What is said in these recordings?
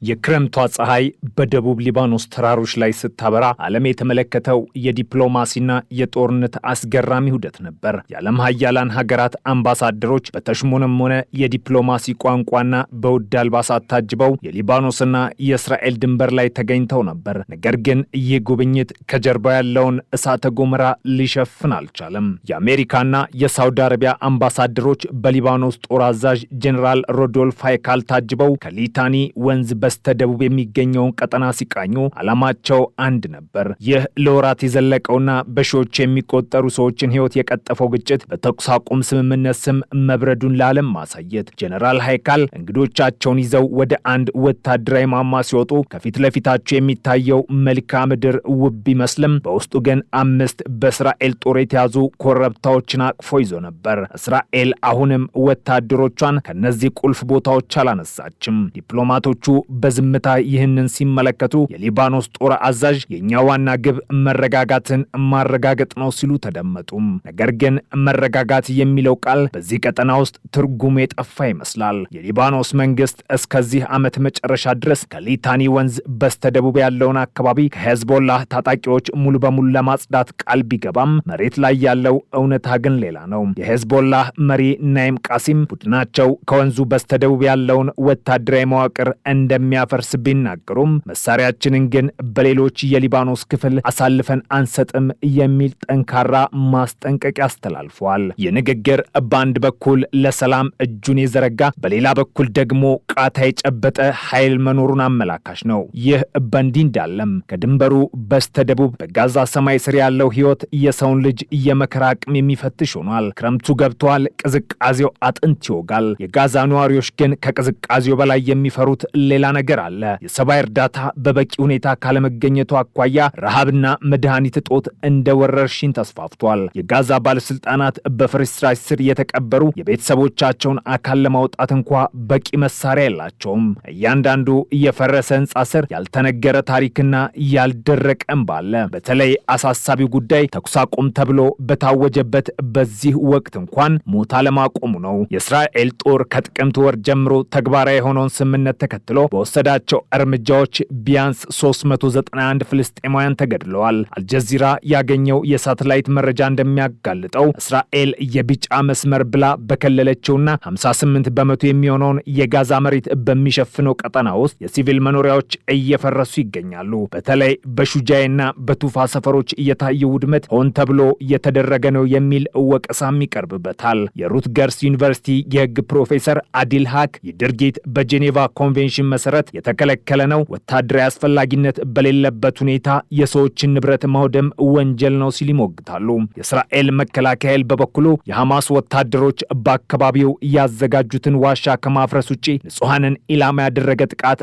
የክረምቷ ፀሐይ በደቡብ ሊባኖስ ተራሮች ላይ ስታበራ ዓለም የተመለከተው የዲፕሎማሲና የጦርነት አስገራሚ ሁደት ነበር። የዓለም ሀያላን ሀገራት አምባሳደሮች በተሽሞነም ሆነ የዲፕሎማሲ ቋንቋና በውድ አልባሳት ታጅበው የሊባኖስና የእስራኤል ድንበር ላይ ተገኝተው ነበር። ነገር ግን ይህ ጉብኝት ከጀርባ ያለውን እሳተ ገሞራ ሊሸፍን አልቻለም። የአሜሪካና የሳውዲ አረቢያ አምባሳደሮች በሊባኖስ ጦር አዛዥ ጄኔራል ሮዶልፍ ሃይካል ታጅበው ከሊታኒ ወንዝ በስተደቡብ የሚገኘውን ቀጠና ሲቃኙ ዓላማቸው አንድ ነበር። ይህ ለወራት የዘለቀውና በሺዎች የሚቆጠሩ ሰዎችን ሕይወት የቀጠፈው ግጭት በተኩስ አቁም ስምምነት ስም መብረዱን ለዓለም ማሳየት። ጄኔራል ሃይካል እንግዶቻቸውን ይዘው ወደ አንድ ወታደራዊ ማማ ሲወጡ ከፊት ለፊታቸው የሚታየው መልክዓ ምድር ውብ ቢመስልም በውስጡ ግን 5 በእስራኤል ጦር የተያዙ ኮረብታዎችን አቅፎ ይዞ ነበር። እስራኤል አሁንም ወታደሮቿን ከነዚህ ቁልፍ ቦታዎች አላነሳችም። ዲፕሎማቶቹ በዝምታ ይህንን ሲመለከቱ የሊባኖስ ጦር አዛዥ የኛ ዋና ግብ መረጋጋትን ማረጋገጥ ነው ሲሉ ተደመጡ። ነገር ግን መረጋጋት የሚለው ቃል በዚህ ቀጠና ውስጥ ትርጉሙ የጠፋ ይመስላል። የሊባኖስ መንግስት እስከዚህ ዓመት መጨረሻ ድረስ ከሊታኒ ወንዝ በስተደቡብ ያለውን አካባቢ ከሄዝቦላህ ታጣቂዎች ሙሉ በሙሉ ለማጽዳት ቃል ቢገባም መሬት ላይ ያለው እውነታ ግን ሌላ ነው። የሄዝቦላህ መሪ ናይም ቃሲም ቡድናቸው ከወንዙ በስተደቡብ ያለውን ወታደራዊ መዋቅር እንደሚያፈርስ ቢናገሩም መሳሪያችንን ግን በሌሎች የሊባኖስ ክፍል አሳልፈን አንሰጥም የሚል ጠንካራ ማስጠንቀቂያ አስተላልፈዋል። የንግግር በአንድ በኩል ለሰላም እጁን የዘረጋ በሌላ በኩል ደግሞ ቃታ የጨበጠ ኃይል መኖሩን አመላካሽ ነው። ይህ በእንዲህ እንዳለም ከድንበሩ በስተደቡብ በጋዛ ሰማይ ስር ያለው ሕይወት የሰውን ልጅ የመከራ አቅም የሚፈትሽ ሆኗል። ክረምቱ ገብቷል። ቅዝቃዜው አጥንት ይወጋል። የጋዛ ነዋሪዎች ግን ከቅዝቃዜው በላይ የሚፈሩት ሌላ ነገር አለ። የሰብአዊ እርዳታ በበቂ ሁኔታ ካለመገኘቱ አኳያ ረሃብና መድኃኒት እጦት እንደ ወረርሽኝ ተስፋፍቷል። የጋዛ ባለስልጣናት በፍርስራሽ ስር የተቀበሩ የቤተሰቦቻቸውን አካል ለማውጣት እንኳ በቂ መሳሪያ የላቸውም። እያንዳንዱ የፈረሰ ህንጻ ስር ያልተነገረ ታሪክና ያልደረቀ እንባ አለ። በተለይ አሳሳቢው ጉዳይ ተኩስ አቁም ተብሎ በታወጀበት በዚህ ወቅት እንኳን ሞት አለማቆሙ ነው። የእስራኤል ጦር ከጥቅምት ወር ጀምሮ ተግባራዊ የሆነውን ስምምነት ተከትሎ በወሰዳቸው እርምጃዎች ቢያንስ 391 ፍልስጤማውያን ተገድለዋል። አልጀዚራ ያገኘው የሳተላይት መረጃ እንደሚያጋልጠው እስራኤል የቢጫ መስመር ብላ በከለለችውና 58 በመቶ የሚሆነውን የጋዛ መሬት በሚሸፍነው ቀጠና ውስጥ የሲቪል መኖሪያዎች እየፈረሱ ይገኛሉ። በተለይ በሹጃይና በቱፋ ሰፈሮች እየታየው ውድመት ሆን ተብሎ የተደረገ ነው የሚል ወቀሳም ይቀርብበታል። የሩትገርስ ዩኒቨርሲቲ የህግ ፕሮፌሰር አዲል ሃክ የድርጊት በጄኔቫ ኮንቬንሽን መሰረት የተከለከለ ነው፣ ወታደራዊ አስፈላጊነት በሌለበት ሁኔታ የሰዎችን ንብረት ማውደም ወንጀል ነው ሲል ይሞግታሉ። የእስራኤል መከላከያ ኃይል በበኩሉ የሐማስ ወታደሮች በአካባቢው ያዘጋጁትን ዋሻ ከማፍረስ ውጪ ንጹሐንን ኢላማ ያደረገ ጥቃት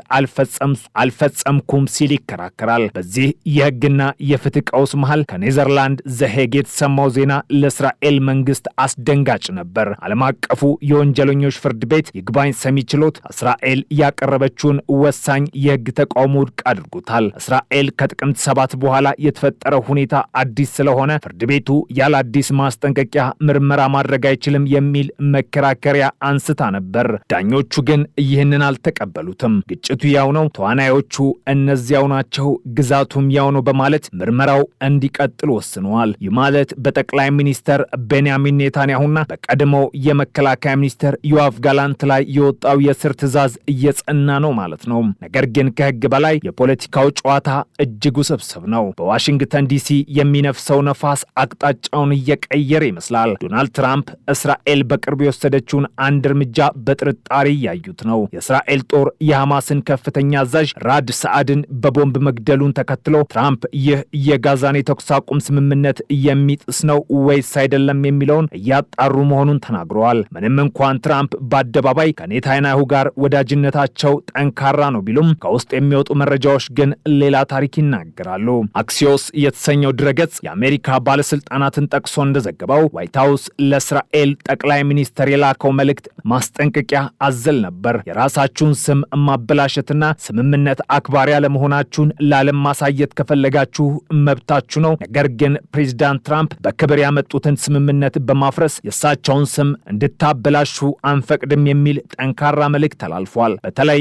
አልፈጸምኩም ሲል ይከራከራል። በዚህ የህግና የፍትህ ቀውስ መሃል ከኔዘርላንድ ዘሄግ የተሰማው ዜና ለእስራኤል መንግስት አስደንጋጭ ነበር። ዓለም አቀፉ የወንጀለኞች ፍርድ ቤት ይግባኝ ሰሚ ችሎት እስራኤል ያቀረበችውን ወሳኝ የህግ ተቃውሞ ውድቅ አድርጎታል። እስራኤል ከጥቅምት 7 በኋላ የተፈጠረው ሁኔታ አዲስ ስለሆነ ፍርድ ቤቱ ያለ አዲስ ማስጠንቀቂያ ምርመራ ማድረግ አይችልም የሚል መከራከሪያ አንስታ ነበር። ዳኞቹ ግን ይህንን አልተቀበሉትም። ግጭቱ ያው ነው፣ ተዋናዮቹ እነዚያው ናቸው፣ ግዛቱም ያው ነው በማለት ምርመራው እንዲቀጥል ወስነዋል። ይህ ማለት በጠቅላይ ሚኒስተር ቤንያሚን ኔታንያሁና በቀድሞው የመከላከያ ሚኒስተር ዮአፍ ጋላንት ላይ የወጣው የእስር ትዕዛዝ እየጸና ነው ማለት ነው። ነገር ግን ከህግ በላይ የፖለቲካው ጨዋታ እጅግ ውስብስብ ነው። በዋሽንግተን ዲሲ የሚነፍሰው ነፋስ አቅጣጫውን እየቀየረ ይመስላል። ዶናልድ ትራምፕ እስራኤል በቅርቡ የወሰደችውን አንድ እርምጃ በጥርጣሬ እያዩት ነው። የእስራኤል ጦር የሐማስን ከፍተኛ አዛዥ ራድ ሰዓድን በቦምብ መግደሉን ተከትሎ ትራምፕ ይህ የጋዛን የተኩስ አቁም ስምምነት የሚጥስ ነው ወይስ አይደለም የሚለውን እያጣሩ መሆኑን ተናግረዋል። ምንም እንኳን ትራምፕ በአደባባይ ከኔታንያሁ ጋር ወዳጅነታቸው ጠንካራ ነው ቢሉም ከውስጥ የሚወጡ መረጃዎች ግን ሌላ ታሪክ ይናገራሉ። አክሲዮስ የተሰኘው ድረገጽ የአሜሪካ ባለስልጣናትን ጠቅሶ እንደዘገበው ዋይት ሃውስ ለእስራኤል ጠቅላይ ሚኒስተር የላከው መልእክት ማስጠንቀቂያ አዘል ነበር። የራሳችሁን ስም ማበላሸትና ስምምነት አክባሪ ያለመሆናችሁን ለዓለም ማሳየት ከፈለጋችሁ መብታችሁ ነው። ነገር ግን ፕሬዚዳንት ትራምፕ በክብር ያመጡትን ስምምነት በማፍረስ የእሳቸውን ስም እንድታበላሹ አንፈቅድም የሚል ጠንካራ መልእክት ተላልፏል። በተለይ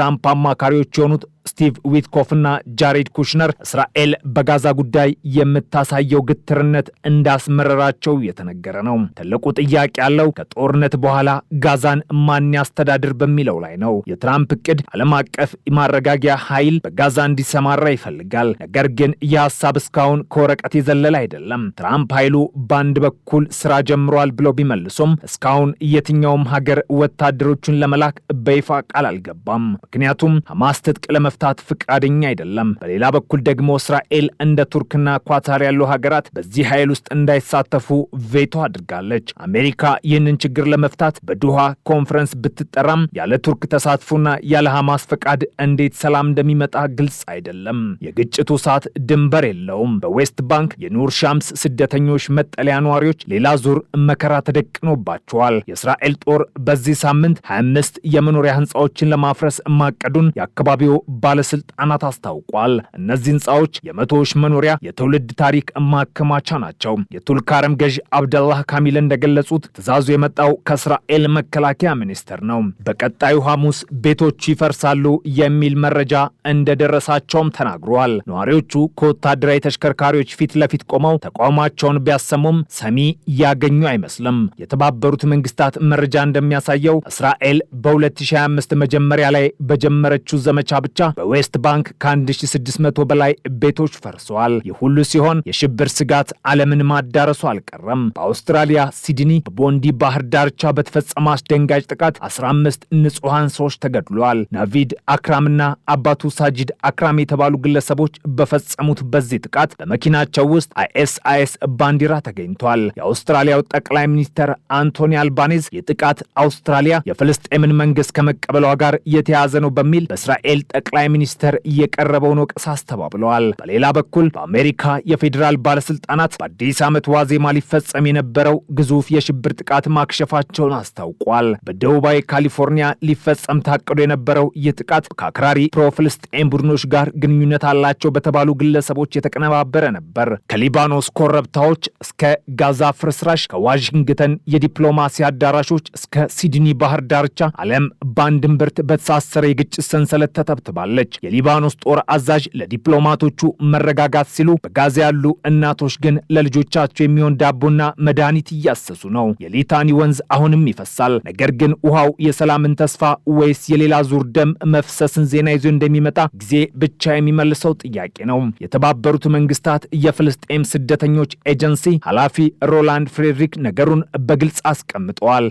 የትራምፕ አማካሪዎች የሆኑት ስቲቭ ዊትኮፍና ጃሬድ ኩሽነር እስራኤል በጋዛ ጉዳይ የምታሳየው ግትርነት እንዳስመረራቸው የተነገረ ነው። ትልቁ ጥያቄ ያለው ከጦርነት በኋላ ጋዛን ማን ያስተዳድር በሚለው ላይ ነው። የትራምፕ እቅድ ዓለም አቀፍ ማረጋጊያ ኃይል በጋዛ እንዲሰማራ ይፈልጋል። ነገር ግን ይህ ሐሳብ እስካሁን ከወረቀት የዘለለ አይደለም። ትራምፕ ኃይሉ በአንድ በኩል ስራ ጀምሯል ብለው ቢመልሱም እስካሁን የትኛውም ሀገር ወታደሮቹን ለመላክ በይፋ ቃል አልገባም። ምክንያቱም ሐማስ ትጥቅ ለመፍታት ፍቃደኛ አይደለም። በሌላ በኩል ደግሞ እስራኤል እንደ ቱርክና ኳታር ያሉ ሀገራት በዚህ ኃይል ውስጥ እንዳይሳተፉ ቬቶ አድርጋለች። አሜሪካ ይህንን ችግር ለመፍታት በዱሃ ኮንፈረንስ ብትጠራም ያለ ቱርክ ተሳትፎና ያለ ሐማስ ፈቃድ እንዴት ሰላም እንደሚመጣ ግልጽ አይደለም። የግጭቱ እሳት ድንበር የለውም። በዌስት ባንክ የኑር ሻምስ ስደተኞች መጠለያ ነዋሪዎች ሌላ ዙር መከራ ተደቅኖባቸዋል። የእስራኤል ጦር በዚህ ሳምንት 25 የመኖሪያ ህንፃዎችን ለማፍረስ ማቀዱን የአካባቢው ባለስልጣናት አስታውቋል። እነዚህ ህንፃዎች የመቶዎች መኖሪያ የትውልድ ታሪክ ማከማቻ ናቸው። የቱልካረም ገዥ አብደላህ ካሚል እንደገለጹት ትዕዛዙ የመጣው ከእስራኤል መከላከያ ሚኒስቴር ነው። በቀጣዩ ሐሙስ ቤቶቹ ይፈርሳሉ የሚል መረጃ እንደደረሳቸውም ተናግረዋል። ነዋሪዎቹ ከወታደራዊ ተሽከርካሪዎች ፊት ለፊት ቆመው ተቃውሟቸውን ቢያሰሙም ሰሚ ያገኙ አይመስልም። የተባበሩት መንግስታት መረጃ እንደሚያሳየው እስራኤል በ2025 መጀመሪያ ላይ በጀመረችው ዘመቻ ብቻ በዌስት ባንክ ከ1600 በላይ ቤቶች ፈርሰዋል። ይህ ሁሉ ሲሆን የሽብር ስጋት ዓለምን ማዳረሱ አልቀረም። በአውስትራሊያ ሲድኒ በቦንዲ ባህር ዳርቻ በተፈጸመ አስደንጋጭ ጥቃት 15 ንጹሃን ሰዎች ተገድለዋል። ናቪድ አክራምና አባቱ ሳጂድ አክራም የተባሉ ግለሰቦች በፈጸሙት በዚህ ጥቃት በመኪናቸው ውስጥ አይኤስአይኤስ ባንዲራ ተገኝቷል። የአውስትራሊያው ጠቅላይ ሚኒስትር አንቶኒ አልባኒዝ የጥቃት አውስትራሊያ የፍልስጤምን መንግስት ከመቀበሏ ጋር የተያዘ ነው በሚል በእስራኤል ጠቅላይ ሚኒስትር የቀረበውን ወቀሳ አስተባብለዋል። በሌላ በኩል በአሜሪካ የፌዴራል ባለስልጣናት በአዲስ ዓመት ዋዜማ ሊፈጸም የነበረው ግዙፍ የሽብር ጥቃት ማክሸፋቸውን አስታውቋል። በደቡባዊ ካሊፎርኒያ ሊፈጸም ታቅዶ የነበረው ይህ ጥቃት ከአክራሪ ፕሮ-ፍልስጤም ቡድኖች ጋር ግንኙነት አላቸው በተባሉ ግለሰቦች የተቀነባበረ ነበር። ከሊባኖስ ኮረብታዎች እስከ ጋዛ ፍርስራሽ፣ ከዋሽንግተን የዲፕሎማሲ አዳራሾች እስከ ሲድኒ ባህር ዳርቻ ዓለም በአንድ እምብርት በተሳሰረ የግጭት ሰንሰለት ተተብትባለች። የሊባኖስ ጦር አዛዥ ለዲፕሎማቶቹ መረጋጋት ሲሉ በጋዛ ያሉ እናቶች ግን ለልጆቻቸው የሚሆን ዳቦና መድኃኒት እያሰሱ ነው። የሊታኒ ወንዝ አሁንም ይፈሳል። ነገር ግን ውሃው የሰላምን ተስፋ ወይስ የሌላ ዙር ደም መፍሰስን ዜና ይዞ እንደሚመጣ ጊዜ ብቻ የሚመልሰው ጥያቄ ነው። የተባበሩት መንግስታት የፍልስጤም ስደተኞች ኤጀንሲ ኃላፊ ሮላንድ ፍሬድሪክ ነገሩን በግልጽ አስቀምጠዋል።